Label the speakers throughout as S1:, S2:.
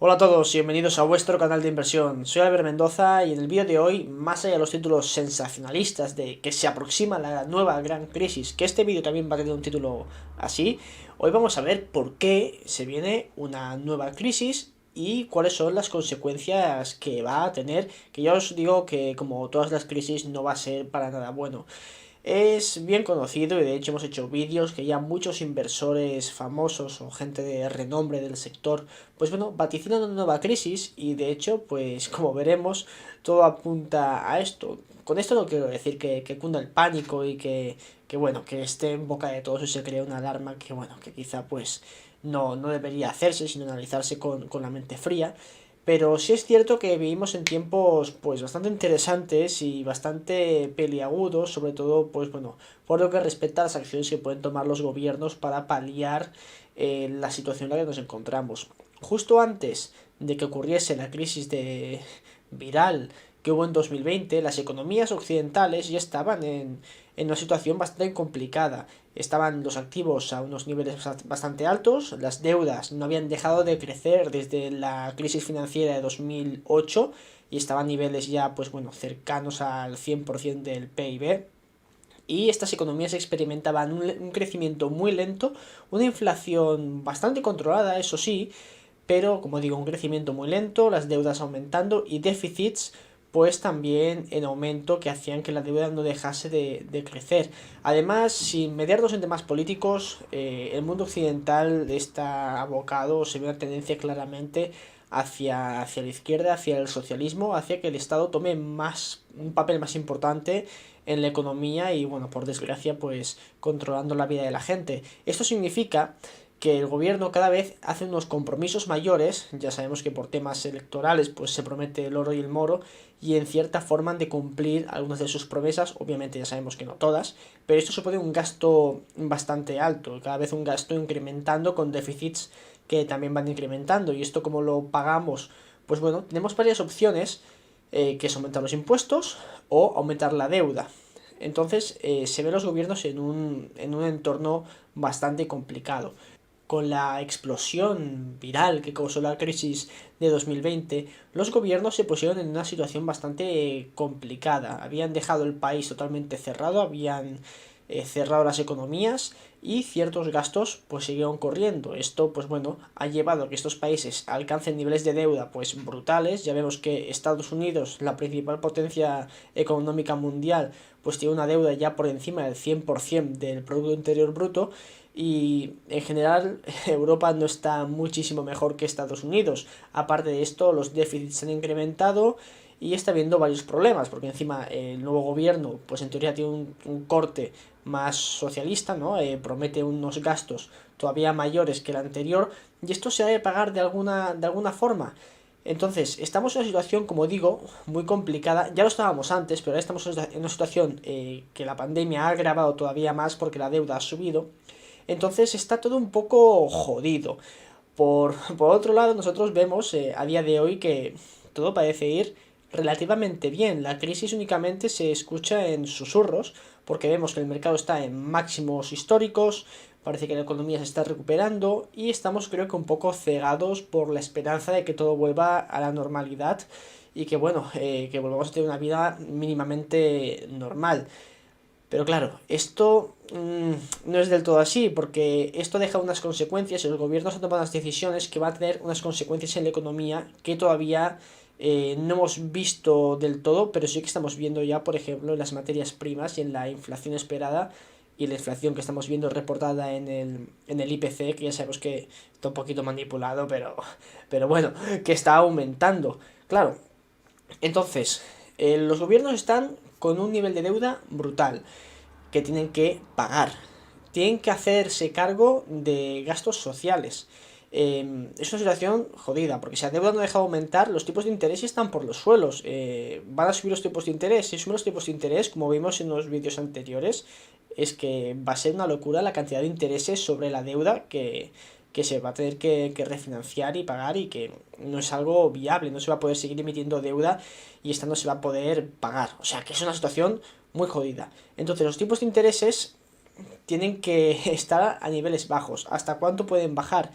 S1: Hola a todos y bienvenidos a vuestro canal de inversión. Soy Albert Mendoza y en el vídeo de hoy, más allá de los títulos sensacionalistas de que se aproxima la nueva gran crisis, que este vídeo también va a tener un título así, hoy vamos a ver por qué se viene una nueva crisis y cuáles son las consecuencias que va a tener, que ya os digo que como todas las crisis no va a ser para nada bueno. Es bien conocido y de hecho hemos hecho vídeos que ya muchos inversores famosos o gente de renombre del sector, pues bueno, vaticinan una nueva crisis y de hecho, pues como veremos, todo apunta a esto. Con esto no quiero decir que cunda el pánico y que bueno, que esté en boca de todos y se crea una alarma que bueno, que quizá pues no debería hacerse, sino analizarse con la mente fría. Pero sí es cierto que vivimos en tiempos pues bastante interesantes y bastante peliagudos, sobre todo pues bueno, por lo que respecta a las acciones que pueden tomar los gobiernos para paliar la situación en la que nos encontramos. Justo antes de que ocurriese la crisis de viral que hubo en 2020, las economías occidentales ya estaban en una situación bastante complicada. Estaban los activos a unos niveles bastante altos, las deudas no habían dejado de crecer desde la crisis financiera de 2008 y estaban a niveles ya pues bueno cercanos al 100% del PIB. Y estas economías experimentaban un crecimiento muy lento, una inflación bastante controlada, eso sí, pero como digo, un crecimiento muy lento, las deudas aumentando y déficits pues también en aumento que hacían que la deuda no dejase de crecer. Además, sin mediarnos en temas políticos, el mundo occidental está abocado, se ve una tendencia claramente hacia la izquierda, hacia el socialismo, hacia que el Estado tome un papel más importante en la economía y bueno, por desgracia, pues controlando la vida de la gente. Esto significa que el gobierno cada vez hace unos compromisos mayores, ya sabemos que por temas electorales pues se promete el oro y el moro y en cierta forma han de cumplir algunas de sus promesas, obviamente ya sabemos que no todas, pero esto supone un gasto bastante alto, cada vez un gasto incrementando con déficits que también van incrementando y esto como lo pagamos, pues bueno, tenemos varias opciones, que es aumentar los impuestos o aumentar la deuda. Entonces se ven los gobiernos en un entorno bastante complicado. Con la explosión viral que causó la crisis de 2020, los gobiernos se pusieron en una situación bastante complicada. Habían dejado el país totalmente cerrado, habían cerrado las economías y ciertos gastos pues siguieron corriendo. Esto pues bueno ha llevado a que estos países alcancen niveles de deuda pues brutales. Ya vemos que Estados Unidos, la principal potencia económica mundial, pues tiene una deuda ya por encima del 100% del Producto Interior Bruto y en general Europa no está muchísimo mejor que Estados Unidos. Aparte de esto, los déficits se han incrementado y está habiendo varios problemas, porque encima el nuevo gobierno, pues en teoría tiene un corte más socialista, ¿no? Promete unos gastos todavía mayores que el anterior y esto se ha de pagar de alguna forma. Entonces, estamos en una situación, como digo, muy complicada. Ya lo estábamos antes, pero ahora estamos en una situación que la pandemia ha agravado todavía más porque la deuda ha subido. Entonces está todo un poco jodido. Por otro lado, nosotros vemos a día de hoy que todo parece ir relativamente bien. La crisis únicamente se escucha en susurros, porque vemos que el mercado está en máximos históricos, parece que la economía se está recuperando y estamos creo que un poco cegados por la esperanza de que todo vuelva a la normalidad y que bueno, que volvamos a tener una vida mínimamente normal. Pero claro, esto no es del todo así, porque esto deja unas consecuencias, el gobierno está tomando unas decisiones que va a tener unas consecuencias en la economía que todavía no hemos visto del todo, pero sí que estamos viendo ya, por ejemplo, en las materias primas y en la inflación esperada y la inflación que estamos viendo reportada en el IPC, que ya sabemos que está un poquito manipulado, pero bueno, que está aumentando. Claro, entonces, los gobiernos están con un nivel de deuda brutal que tienen que pagar. Tienen que hacerse cargo de gastos sociales. Es una situación jodida, porque si la deuda no deja de aumentar, los tipos de interés están por los suelos. Van a subir los tipos de interés. Si suben los tipos de interés, como vimos en los vídeos anteriores, es que va a ser una locura la cantidad de intereses sobre la deuda que se va a tener que refinanciar y pagar y que no es algo viable, no se va a poder seguir emitiendo deuda y esta no se va a poder pagar. O sea que es una situación muy jodida. Entonces los tipos de intereses tienen que estar a niveles bajos. ¿Hasta cuánto pueden bajar?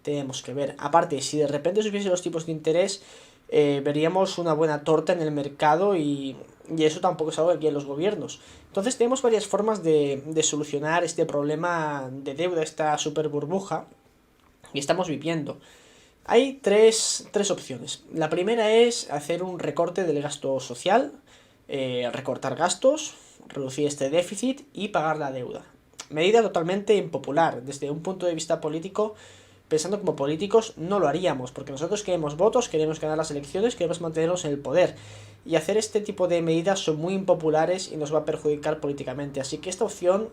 S1: tenemos que ver. Aparte, si de repente subiesen los tipos de interés, veríamos una buena torta en el mercado y eso tampoco es algo que quieren los gobiernos. Entonces tenemos varias formas de solucionar este problema de deuda, esta super burbuja que estamos viviendo. Hay tres opciones. La primera es hacer un recorte del gasto social, recortar gastos, reducir este déficit y pagar la deuda. Medida totalmente impopular. Desde un punto de vista político, pensando como políticos, no lo haríamos, porque nosotros queremos votos, queremos ganar las elecciones, queremos mantenernos en el poder. Y hacer este tipo de medidas son muy impopulares y nos va a perjudicar políticamente. Así que esta opción,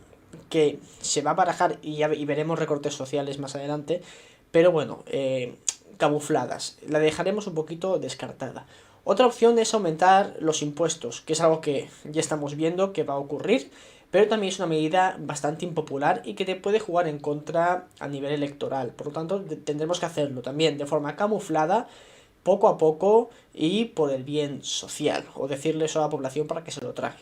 S1: que se va a barajar y veremos recortes sociales más adelante, pero bueno, camufladas, la dejaremos un poquito descartada. Otra opción es aumentar los impuestos, que es algo que ya estamos viendo que va a ocurrir, pero también es una medida bastante impopular y que te puede jugar en contra a nivel electoral. Por lo tanto, tendremos que hacerlo también de forma camuflada, poco a poco y por el bien social, o decirle eso a la población para que se lo trague.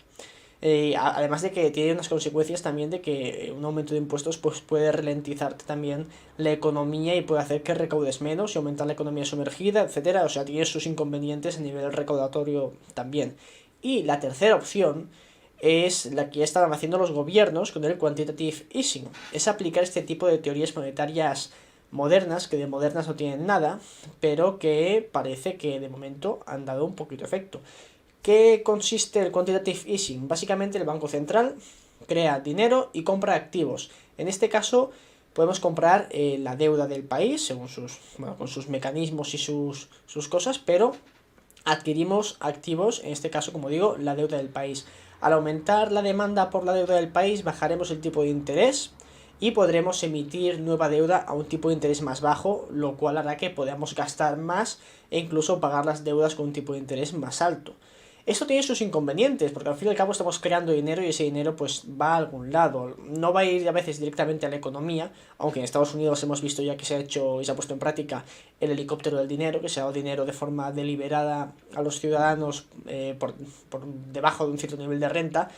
S1: Además de que tiene unas consecuencias también de que un aumento de impuestos pues puede ralentizarte también la economía y puede hacer que recaudes menos y aumentar la economía sumergida, etcétera. O sea, tiene sus inconvenientes a nivel recaudatorio también. Y la tercera opción es la que ya estaban haciendo los gobiernos con el quantitative easing. Es aplicar este tipo de teorías monetarias modernas, que de modernas no tienen nada, pero que parece que de momento han dado un poquito de efecto. ¿Qué consiste el quantitative easing? Básicamente el Banco Central crea dinero y compra activos. En este caso podemos comprar la deuda del país según con sus mecanismos y sus cosas, pero adquirimos activos, en este caso, como digo, la deuda del país. Al aumentar la demanda por la deuda del país, bajaremos el tipo de interés y podremos emitir nueva deuda a un tipo de interés más bajo, lo cual hará que podamos gastar más e incluso pagar las deudas con un tipo de interés más alto. Esto tiene sus inconvenientes, porque al fin y al cabo estamos creando dinero y ese dinero pues va a algún lado. No va a ir a veces directamente a la economía, aunque en Estados Unidos hemos visto ya que se ha hecho y se ha puesto en práctica el helicóptero del dinero, que se ha dado dinero de forma deliberada a los ciudadanos por debajo de un cierto nivel de renta.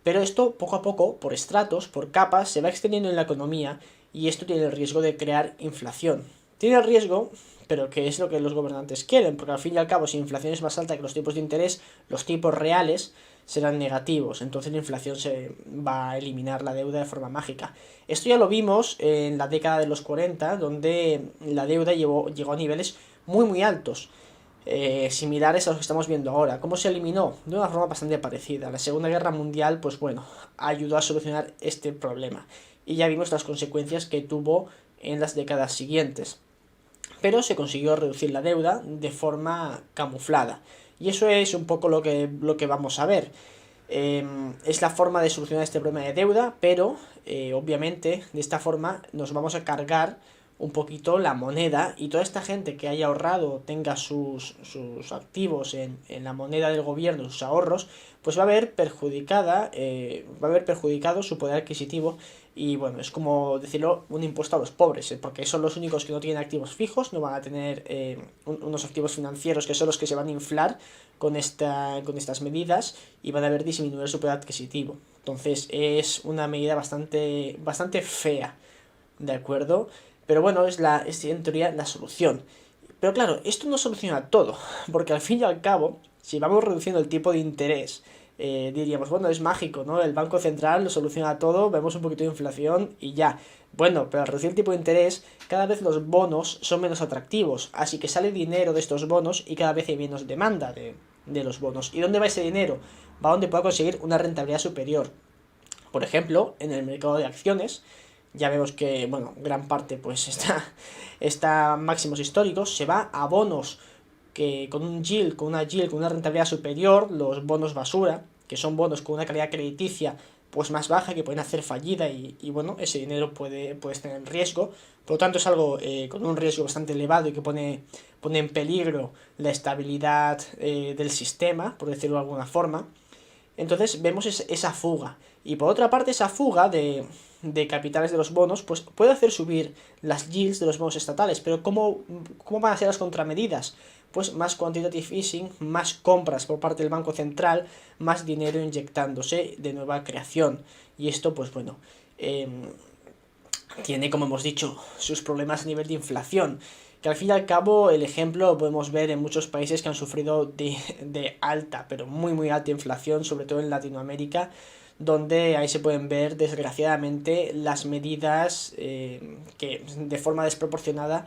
S1: Pero esto poco a poco, por estratos, por capas, se va extendiendo en la economía y esto tiene el riesgo de crear inflación. Tiene el riesgo, pero que es lo que los gobernantes quieren, porque al fin y al cabo, si la inflación es más alta que los tipos de interés, los tipos reales serán negativos, entonces la inflación se va a eliminar la deuda de forma mágica. Esto ya lo vimos en la década de los 40, donde la deuda llegó a niveles muy altos, similares a los que estamos viendo ahora. ¿Cómo se eliminó? De una forma bastante parecida. La Segunda Guerra Mundial, pues bueno, ayudó a solucionar este problema, y ya vimos las consecuencias que tuvo en las décadas siguientes. Pero se consiguió reducir la deuda de forma camuflada. Y eso es un poco lo que vamos a ver. Es la forma de solucionar este problema de deuda, pero obviamente de esta forma nos vamos a cargar un poquito la moneda, y toda esta gente que haya ahorrado, tenga sus activos en la moneda del gobierno, sus ahorros, pues va a haber perjudicado su poder adquisitivo. Y bueno, es como decirlo, un impuesto a los pobres, porque son los únicos que no tienen activos fijos, no van a tener unos activos financieros que son los que se van a inflar con estas medidas, y van a ver disminuir su poder adquisitivo. Entonces es una medida bastante fea, ¿de acuerdo? Pero bueno, es en teoría la solución. Pero claro, esto no soluciona todo, porque al fin y al cabo, si vamos reduciendo el tipo de interés, diríamos, bueno, es mágico, ¿no? El Banco Central lo soluciona todo, vemos un poquito de inflación y ya. Bueno, pero al reducir el tipo de interés, cada vez los bonos son menos atractivos, así que sale dinero de estos bonos y cada vez hay menos demanda de los bonos. ¿Y dónde va ese dinero? Va donde pueda conseguir una rentabilidad superior. Por ejemplo, en el mercado de acciones, ya vemos que, bueno, gran parte pues está máximos históricos, se va a bonos que con una rentabilidad superior, los bonos basura, que son bonos con una calidad crediticia pues más baja, que pueden hacer fallida y bueno, ese dinero puede estar en riesgo. Por lo tanto es algo con un riesgo bastante elevado y que pone en peligro la estabilidad del sistema, por decirlo de alguna forma. Entonces vemos esa fuga. Y por otra parte, esa fuga de capitales de los bonos pues puede hacer subir las yields de los bonos estatales. Pero ¿cómo van a ser las contramedidas? Pues más quantitative easing, más compras por parte del Banco Central, más dinero inyectándose de nueva creación. Y esto, pues bueno, tiene, como hemos dicho, sus problemas a nivel de inflación, que al fin y al cabo el ejemplo lo podemos ver en muchos países que han sufrido de alta, pero muy muy alta inflación, sobre todo en Latinoamérica, donde ahí se pueden ver desgraciadamente las medidas que de forma desproporcionada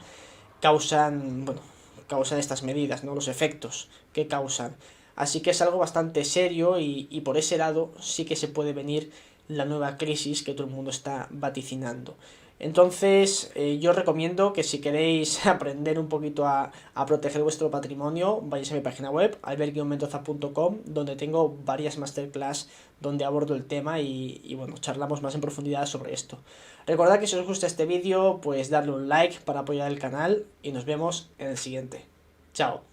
S1: causan, bueno, causan estas medidas, ¿no? Los efectos que causan. Así que es algo bastante serio y por ese lado sí que se puede venir la nueva crisis que todo el mundo está vaticinando. Entonces, yo recomiendo que si queréis aprender un poquito a proteger vuestro patrimonio, vayáis a mi página web, albert-mendoza.com, donde tengo varias masterclass donde abordo el tema y bueno, charlamos más en profundidad sobre esto. Recordad que si os gusta este vídeo, pues darle un like para apoyar el canal y nos vemos en el siguiente. Chao.